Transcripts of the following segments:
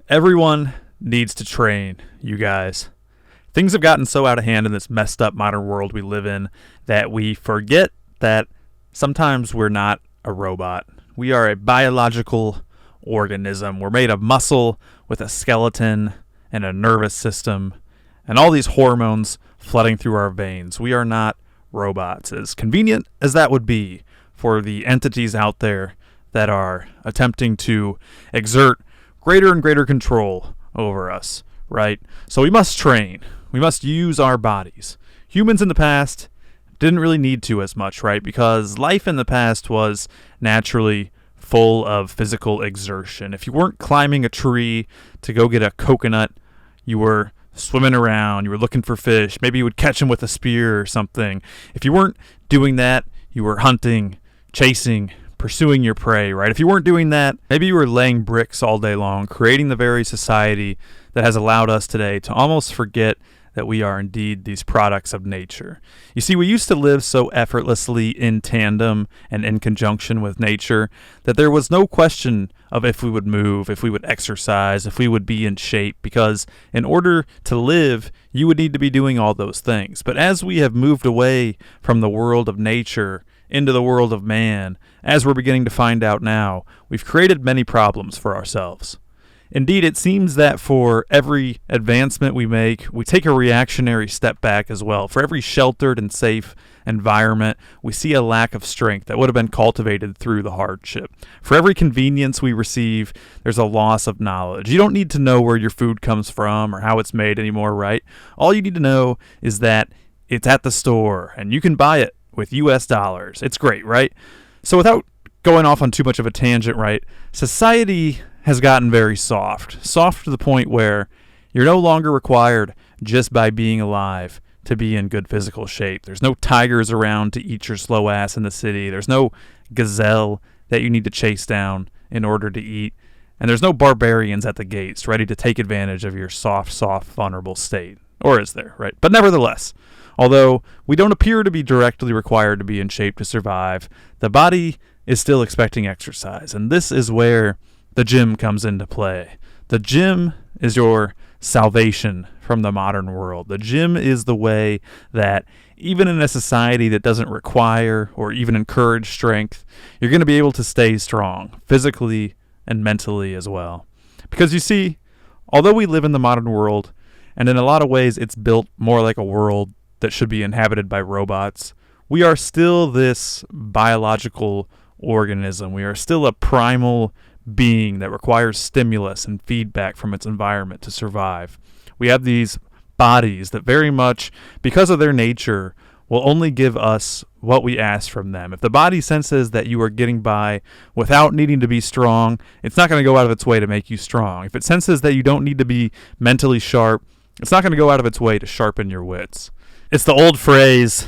Everyone needs to train, you guys. Things have gotten so out of hand in this messed up modern world we live in that we forget that sometimes we're not a robot. We are a biological organism. We're made of muscle with a skeleton and a nervous system and all these hormones flooding through our veins. We are not robots. As convenient as that would be for the entities out there that are attempting to exert greater and greater control over us, right? So we must train. We must use our bodies. Humans in the past didn't really need to as much, right? Because life in the past was naturally full of physical exertion. If you weren't climbing a tree to go get a coconut, you were swimming around, you were looking for fish, maybe you would catch them with a spear or something. If you weren't doing that, you were hunting, chasing, pursuing your prey, right? If you weren't doing that, maybe you were laying bricks all day long, creating the very society that has allowed us today to almost forget that we are indeed these products of nature. You see, we used to live so effortlessly in tandem and in conjunction with nature that there was no question of if we would move, if we would exercise, if we would be in shape, because in order to live, you would need to be doing all those things. But as we have moved away from the world of nature into the world of man, as we're beginning to find out now, we've created many problems for ourselves. Indeed, it seems that for every advancement we make, we take a reactionary step back as well. For every sheltered and safe environment, we see a lack of strength that would have been cultivated through the hardship. For every convenience we receive, there's a loss of knowledge. You don't need to know where your food comes from or how it's made anymore, right? All you need to know is that it's at the store and you can buy it with US dollars. It's great, right? So without going off on too much of a tangent, right, society has gotten very soft to the point where you're no longer required just by being alive to be in good physical shape. There's no tigers around to eat your slow ass in the city. There's no gazelle that you need to chase down in order to eat. And there's no barbarians at the gates ready to take advantage of your soft, vulnerable state. Or is there, right? But nevertheless, although we don't appear to be directly required to be in shape to survive, the body is still expecting exercise. And this is where the gym comes into play. The gym is your salvation from the modern world. The gym is the way that even in a society that doesn't require or even encourage strength, you're going to be able to stay strong physically and mentally as well. Because you see, although we live in the modern world, and in a lot of ways it's built more like a world that should be inhabited by robots, we are still this biological organism. We are still a primal being that requires stimulus and feedback from its environment to survive. We have these bodies that very much, because of their nature, will only give us what we ask from them. If the body senses that you are getting by without needing to be strong, it's not going to go out of its way to make you strong. If it senses that you don't need to be mentally sharp, it's not going to go out of its way to sharpen your wits. It's the old phrase,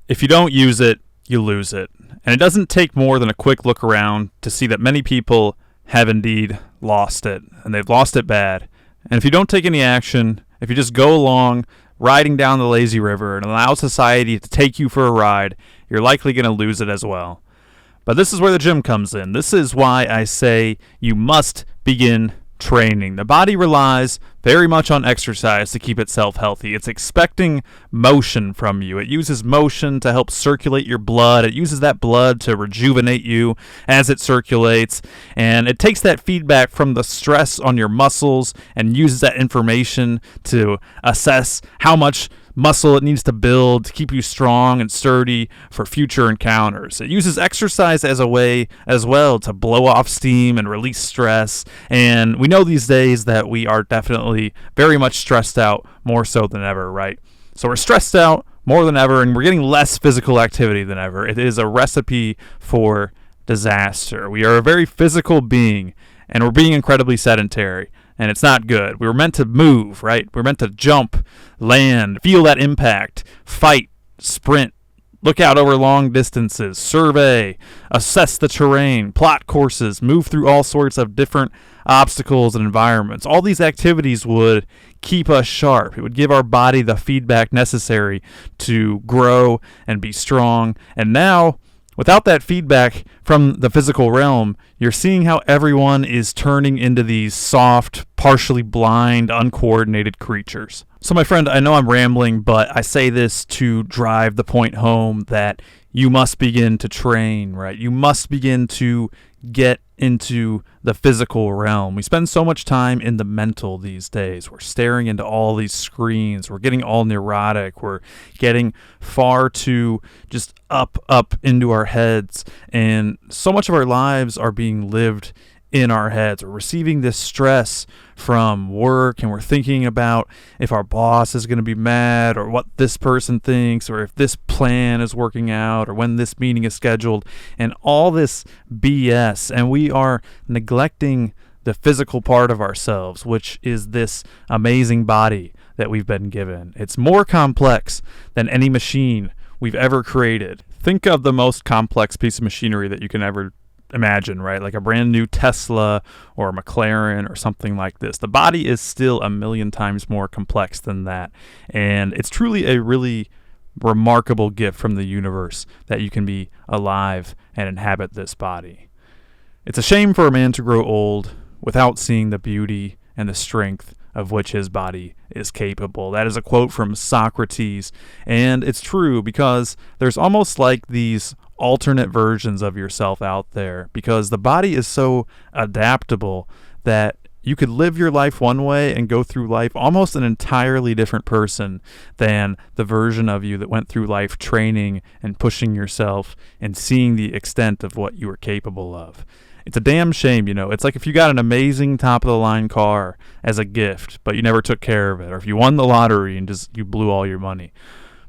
if you don't use it, you lose it. And it doesn't take more than a quick look around to see that many people have indeed lost it, and they've lost it bad. And if you don't take any action, if you just go along riding down the lazy river and allow society to take you for a ride, you're likely going to lose it as well. But this is where the gym comes in. This is why I say you must begin training. The body relies very much on exercise to keep itself healthy. It's expecting motion from you. It uses motion to help circulate your blood. It uses that blood to rejuvenate you as it circulates. And it takes that feedback from the stress on your muscles and uses that information to assess how much muscle it needs to build to keep you strong and sturdy for future encounters. It uses exercise as a way as well to blow off steam and release stress. And we know these days that we are definitely very much stressed out, more so than ever, right? So we're stressed out more than ever, and we're getting less physical activity than ever. It is a recipe for disaster. We are a very physical being, and we're being incredibly sedentary. And it's not good. We were meant to move, right? We're meant to jump, land, feel that impact, fight, sprint, look out over long distances, survey, assess the terrain, plot courses, move through all sorts of different obstacles and environments. All these activities would keep us sharp. It would give our body the feedback necessary to grow and be strong. And now Without that feedback from the physical realm, you're seeing how everyone is turning into these soft, partially blind, uncoordinated creatures. So, my friend, I know I'm rambling, but I say this to drive the point home that you must begin to train, right? You must begin to get into the physical realm. We spend so much time in the mental these days. We're staring into all these screens. We're getting all neurotic. We're getting far too just up into our heads. And so much of our lives are being lived in our heads. We're receiving this stress from work, and we're thinking about if our boss is going to be mad, or what this person thinks, or if this plan is working out, or when this meeting is scheduled, and all this BS. And we are neglecting the physical part of ourselves, which is this amazing body that we've been given. It's more complex than any machine we've ever created. Think of the most complex piece of machinery that you can ever imagine, right? Like a brand new Tesla or a McLaren or something like this. The body is still a million times more complex than that. And it's truly a really remarkable gift from the universe that you can be alive and inhabit this body. It's a shame for a man to grow old without seeing the beauty and the strength of which his body is capable. That is a quote from Socrates, and it's true because there's almost like these alternate versions of yourself out there, because the body is so adaptable that you could live your life one way and go through life almost an entirely different person than the version of you that went through life training and pushing yourself and seeing the extent of what you were capable of. It's a damn shame, you know. It's like if you got an amazing top-of-the-line car as a gift, but you never took care of it, or if you won the lottery and just you blew all your money.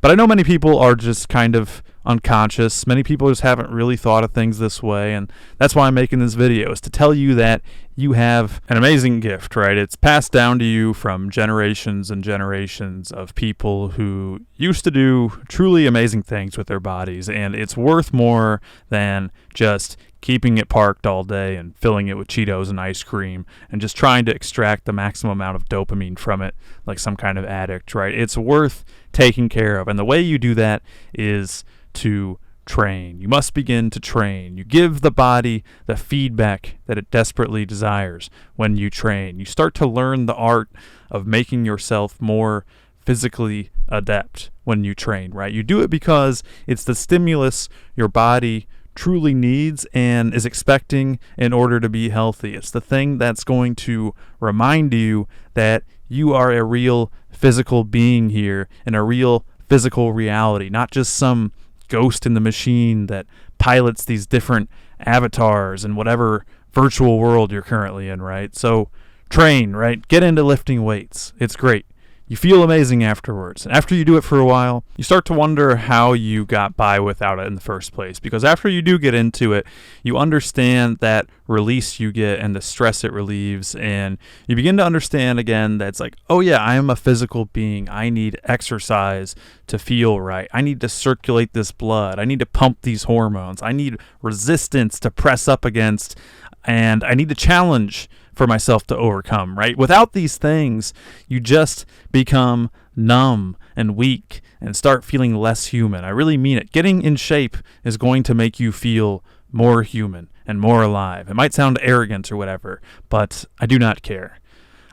But I know many people are just kind of unconscious. Many people just haven't really thought of things this way, and that's why I'm making this video, is to tell you that you have an amazing gift, right? It's passed down to you from generations and generations of people who used to do truly amazing things with their bodies, and it's worth more than just keeping it parked all day and filling it with Cheetos and ice cream and just trying to extract the maximum amount of dopamine from it like some kind of addict, right? It's worth taking care of. And the way you do that is to train. You must begin to train. You give the body the feedback that it desperately desires when you train. You start to learn the art of making yourself more physically adept when you train, right? You do it because it's the stimulus your body truly needs and is expecting in order to be healthy. It's the thing that's going to remind you that you are a real physical being here in a real physical reality, not just some ghost in the machine that pilots these different avatars in whatever virtual world you're currently in, right? So train, right? Get into lifting weights. It's great. You feel amazing afterwards. And after you do it for a while, you start to wonder how you got by without it in the first place. Because after you do get into it, you understand that release you get and the stress it relieves. And you begin to understand again that it's like, oh yeah, I am a physical being. I need exercise to feel right. I need to circulate this blood. I need to pump these hormones. I need resistance to press up against. And I need to challenge for myself to overcome, right? Without these things, you just become numb and weak and start feeling less human. I really mean it. Getting in shape is going to make you feel more human and more alive. It might sound arrogant or whatever, but I do not care.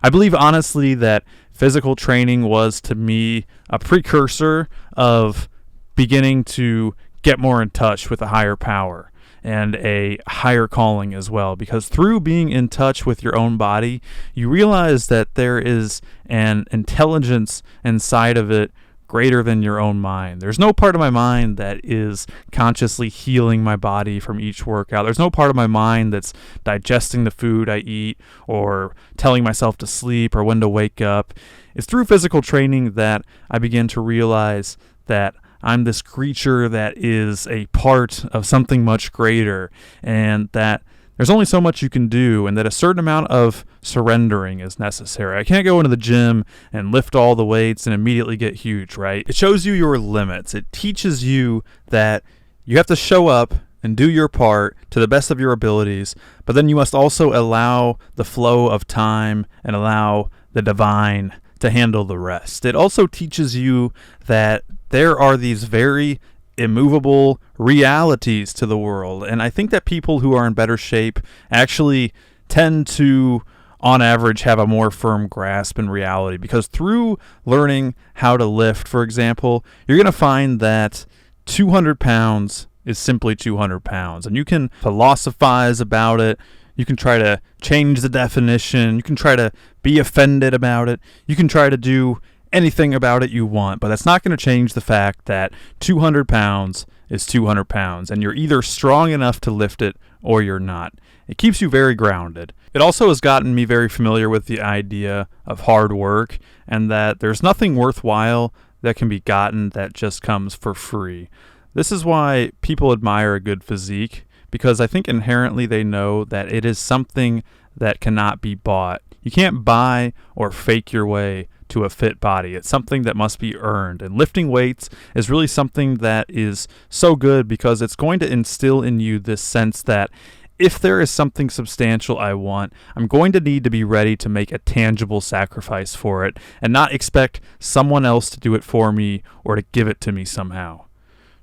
I believe honestly that physical training was to me a precursor of beginning to get more in touch with a higher power and a higher calling as well, because through being in touch with your own body, you realize that there is an intelligence inside of it greater than your own mind. There's no part of my mind that is consciously healing my body from each workout. There's no part of my mind that's digesting the food I eat or telling myself to sleep or when to wake up. It's through physical training that I begin to realize that I'm this creature that is a part of something much greater, and that there's only so much you can do, and that a certain amount of surrendering is necessary. I can't go into the gym and lift all the weights and immediately get huge, right? It shows you your limits. It teaches you that you have to show up and do your part to the best of your abilities, but then you must also allow the flow of time and allow the divine to handle the rest. It also teaches you that there are these very immovable realities to the world. And I think that people who are in better shape actually tend to, on average, have a more firm grasp in reality, because through learning how to lift, for example, you're going to find that 200 pounds is simply 200 pounds. And you can philosophize about it. You can try to change the definition. You can try to be offended about it. You can try to do anything about it you want, but that's not going to change the fact that 200 pounds is 200 pounds, and you're either strong enough to lift it or you're not. It keeps you very grounded. It also has gotten me very familiar with the idea of hard work, and that there's nothing worthwhile that can be gotten that just comes for free. This is why people admire a good physique, because I think inherently they know that it is something that cannot be bought. You can't buy or fake your way to a fit body. It's something that must be earned. And lifting weights is really something that is so good, because it's going to instill in you this sense that if there is something substantial I want, I'm going to need to be ready to make a tangible sacrifice for it and not expect someone else to do it for me or to give it to me somehow.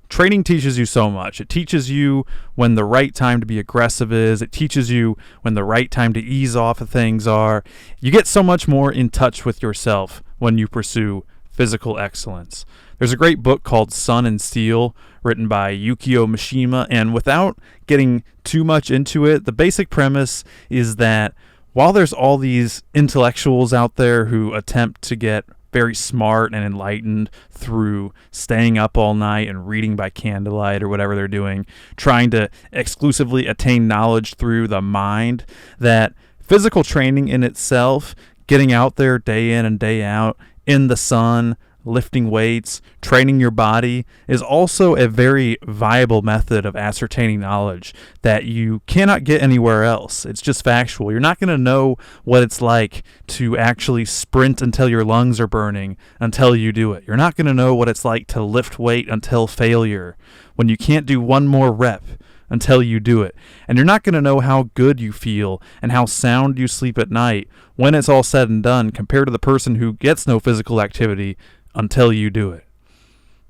Training teaches you so much. It teaches you when the right time to be aggressive is. It teaches you when the right time to ease off of things are. You get so much more in touch with yourself when you pursue physical excellence. There's a great book called Sun and Steel, written by Yukio Mishima, and without getting too much into it, the basic premise is that while there's all these intellectuals out there who attempt to get very smart and enlightened through staying up all night and reading by candlelight or whatever they're doing, trying to exclusively attain knowledge through the mind, that physical training in itself, getting out there day in and day out in the sun, lifting weights, training your body, is also a very viable method of ascertaining knowledge that you cannot get anywhere else. It's just factual. You're not going to know what it's like to actually sprint until your lungs are burning until you do it. You're not going to know what it's like to lift weight until failure, when you can't do one more rep until you do it. And you're not going to know how good you feel and how sound you sleep at night when it's all said and done, compared to the person who gets no physical activity until you do it.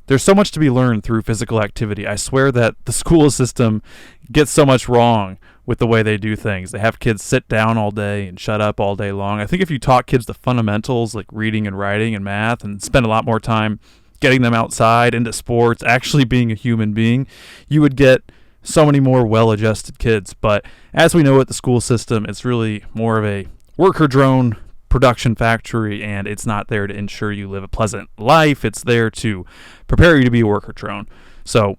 There's so much to be learned through physical activity. I swear that the school system gets so much wrong with the way they do things. They have kids sit down all day and shut up all day long. I think if you taught kids the fundamentals like reading and writing and math, and spend a lot more time getting them outside into sports, actually being a human being, you would get so many more well-adjusted kids. But as we know at the school system, it's really more of a worker drone production factory, and it's not there to ensure you live a pleasant life. It's there to prepare you to be a worker drone. So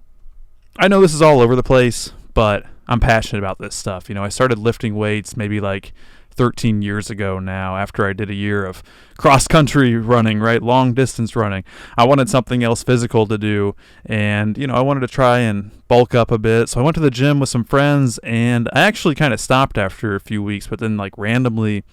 I know this is all over the place, but I'm passionate about this stuff. You know, I started lifting weights maybe like 13 years ago now, after I did a year of cross-country running, right? Long distance running. I wanted something else physical to do, and, you know, I wanted to try and bulk up a bit. So I went to the gym with some friends, and I actually kind of stopped after a few weeks, but then like randomly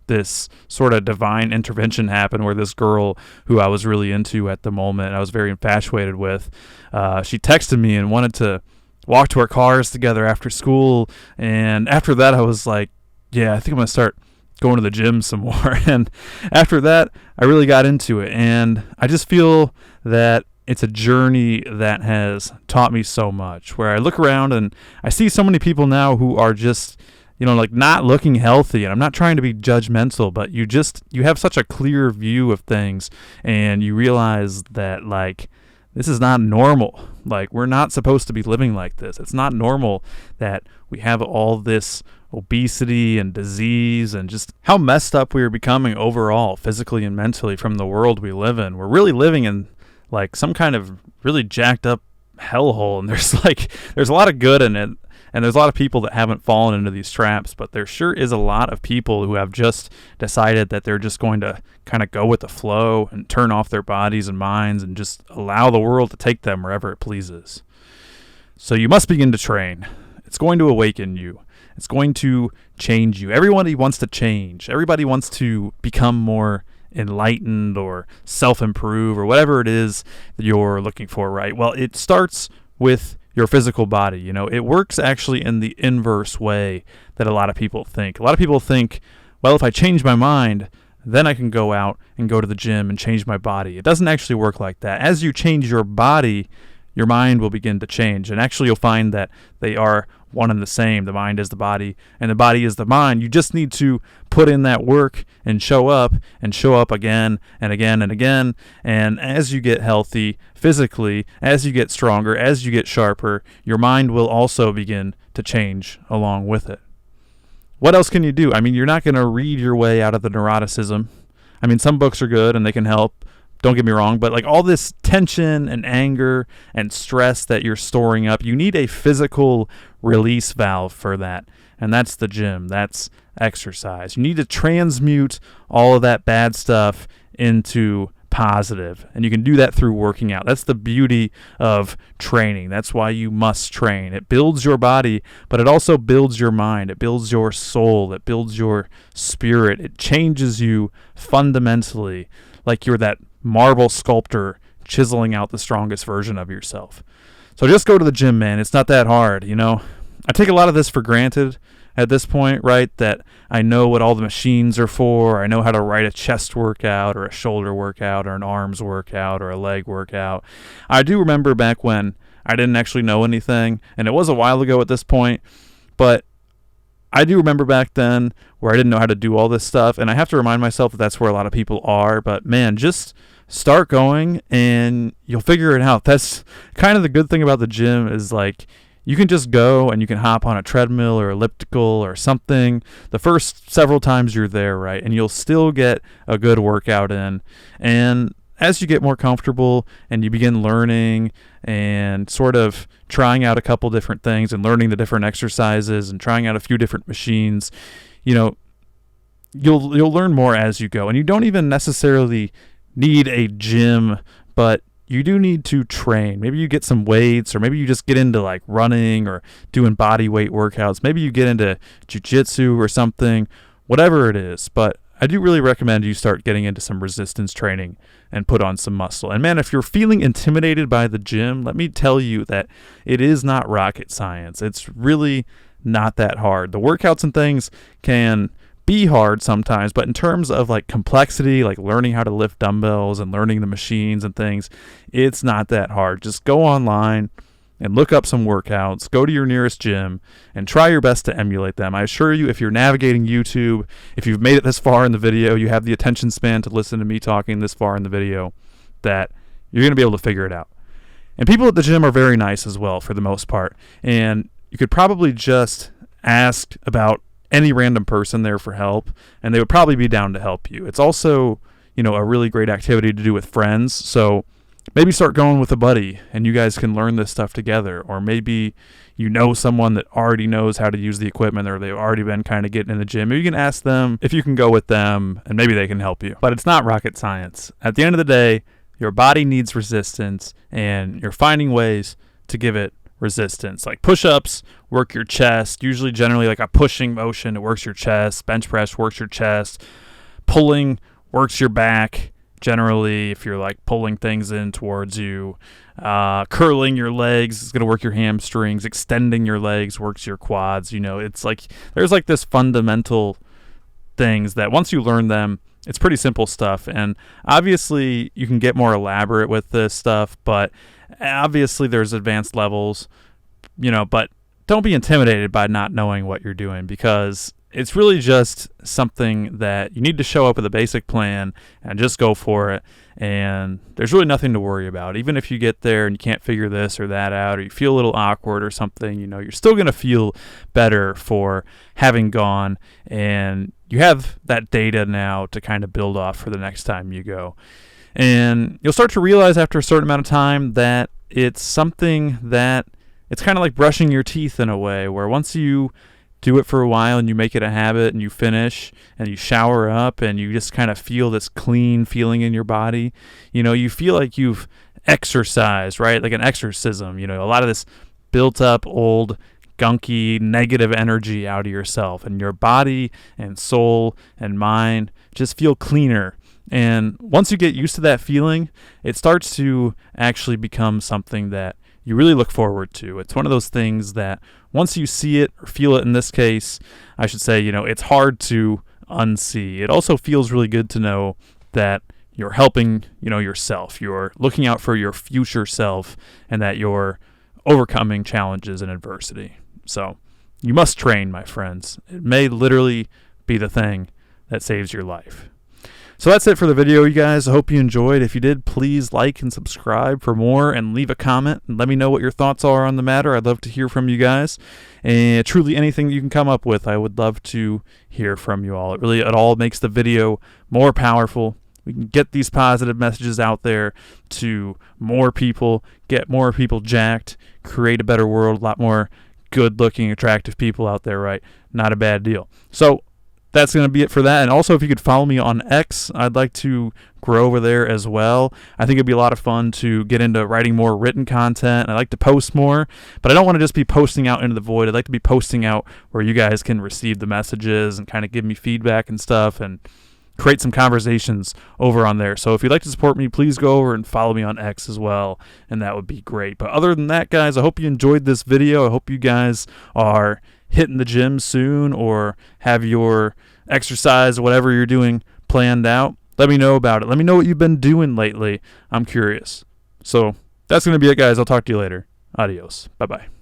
this sort of divine intervention happened where this girl who I was really into at the moment, I was very infatuated with, she texted me and wanted to walk to our cars together after school. And after that, I was like, yeah, I think I'm going to start going to the gym some more. And after that, I really got into it. And I just feel that it's a journey that has taught me so much, where I look around and I see so many people now who are just, you know, like not looking healthy. And I'm not trying to be judgmental, but you have such a clear view of things, and you realize that like this is not normal. Like, we're not supposed to be living like this. It's not normal that we have all this obesity and disease, and just how messed up we are becoming overall, physically and mentally, from the world we live in. We're really living in like some kind of really jacked up hellhole, and there's a lot of good in it. And there's a lot of people that haven't fallen into these traps, but there sure is a lot of people who have just decided that they're just going to kind of go with the flow and turn off their bodies and minds and just allow the world to take them wherever it pleases. So you must begin to train. It's going to awaken you. It's going to change you. Everybody wants to change. Everybody wants to become more enlightened or self-improve or whatever it is that you're looking for, right? Well, it starts with your physical body. You know, it works actually in the inverse way that a lot of people think. A lot of people think, well, if I change my mind, then I can go out and go to the gym and change my body. It doesn't actually work like that. As you change your body, your mind will begin to change. And actually, you'll find that they are one and the same. The mind is the body, and the body is the mind. You just need to put in that work and show up again and again and again. And as you get healthy physically, as you get stronger, as you get sharper, your mind will also begin to change along with it. What else can you do? I mean, you're not going to read your way out of the neuroticism. I mean, some books are good and they can help. Don't get me wrong, but like all this tension and anger and stress that you're storing up, you need a physical release valve for that. And that's the gym. That's exercise. You need to transmute all of that bad stuff into positive. And you can do that through working out. That's the beauty of training. That's why you must train. It builds your body, but it also builds your mind. It builds your soul. It builds your spirit. It changes you fundamentally, like you're that marble sculptor chiseling out the strongest version of yourself. So just go to the gym, man. It's not that hard, you know. I take a lot of this for granted at this point, right? That I know what all the machines are for. I know how to write a chest workout or a shoulder workout or an arms workout or a leg workout. I do remember back when I didn't actually know anything, and it was a while ago at this point, but I do remember back then where I didn't know how to do all this stuff, and I have to remind myself that that's where a lot of people are. But man, just start going and you'll figure it out. That's kind of the good thing about the gym, is like you can just go and you can hop on a treadmill or elliptical or something the first several times you're there, right? And you'll still get a good workout in. And as you get more comfortable and you begin learning and sort of trying out a couple different things and learning the different exercises and trying out a few different machines, you know, you'll learn more as you go. And you don't even necessarily need a gym, but you do need to train. Maybe you get some weights, or maybe you just get into like running or doing body weight workouts. Maybe you get into jiu-jitsu or something, whatever it is. But I do really recommend you start getting into some resistance training and put on some muscle. And man, if you're feeling intimidated by the gym, let me tell you that it is not rocket science. It's really not that hard. The workouts and things can be hard sometimes, but in terms of like complexity, like learning how to lift dumbbells and learning the machines and things, it's not that hard. Just go online and look up some workouts, go to your nearest gym, and try your best to emulate them. I assure you, if you're navigating YouTube, if you've made it this far in the video, you have the attention span to listen to me talking this far in the video, that you're going to be able to figure it out. And people at the gym are very nice as well, for the most part. And you could probably just ask about any random person there for help, and they would probably be down to help you. It's also, you know, a really great activity to do with friends. So maybe start going with a buddy and you guys can learn this stuff together. Or maybe you know someone that already knows how to use the equipment, or they've already been kind of getting in the gym. Maybe you can ask them if you can go with them, and maybe they can help you. But it's not rocket science. At the end of the day, your body needs resistance, and you're finding ways to give it resistance. Like push-ups work your chest, usually generally like a pushing motion, it works your chest. Bench press works your chest. Pulling works your back, generally, if you're like pulling things in towards you. Curling your legs is going to work your hamstrings. Extending your legs works your quads. You know, it's like there's like this fundamental things that once you learn them, it's pretty simple stuff. And obviously you can get more elaborate with this stuff, but obviously there's advanced levels, you know, but don't be intimidated by not knowing what you're doing, because it's really just something that you need to show up with a basic plan and just go for it. And there's really nothing to worry about. Even if you get there and you can't figure this or that out, or you feel a little awkward or something, you know, you're still going to feel better for having gone, and you have that data now to kind of build off for the next time you go. And you'll start to realize after a certain amount of time that it's something that it's kind of like brushing your teeth in a way, where once you do it for a while and you make it a habit and you finish and you shower up and you just kind of feel this clean feeling in your body, you know, you feel like you've exercised, right? Like an exorcism, you know, a lot of this built up old gunky negative energy out of yourself, and your body and soul and mind just feel cleaner. And once you get used to that feeling, it starts to actually become something that you really look forward to. It's one of those things that once you see it or feel it, in this case, I should say, you know, it's hard to unsee. It also feels really good to know that you're helping, yourself. You're looking out for your future self, and that you're overcoming challenges and adversity. So you must train, my friends. It may literally be the thing that saves your life. So that's it for the video, you guys. I hope you enjoyed. If you did, please like and subscribe for more, and leave a comment and let me know what your thoughts are on the matter. I'd love to hear from you guys. And truly anything you can come up with, I would love to hear from you all. It all makes the video more powerful. We can get these positive messages out there to more people, get more people jacked, create a better world, a lot more good-looking, attractive people out there, right? Not a bad deal. So that's going to be it for that. And also, if you could follow me on X, I'd like to grow over there as well. I think it'd be a lot of fun to get into writing more written content. I like to post more, but I don't want to just be posting out into the void. I'd like to be posting out where you guys can receive the messages and kind of give me feedback and stuff, and create some conversations over on there. So if you'd like to support me, please go over and follow me on X as well, and that would be great. But other than that, guys, I hope you enjoyed this video. I hope you guys are hitting the gym soon, or have your exercise, whatever you're doing, planned out. Let me know about it. Let me know what you've been doing lately. I'm curious. So that's going to be it, guys. I'll talk to you later. Adios. Bye-bye.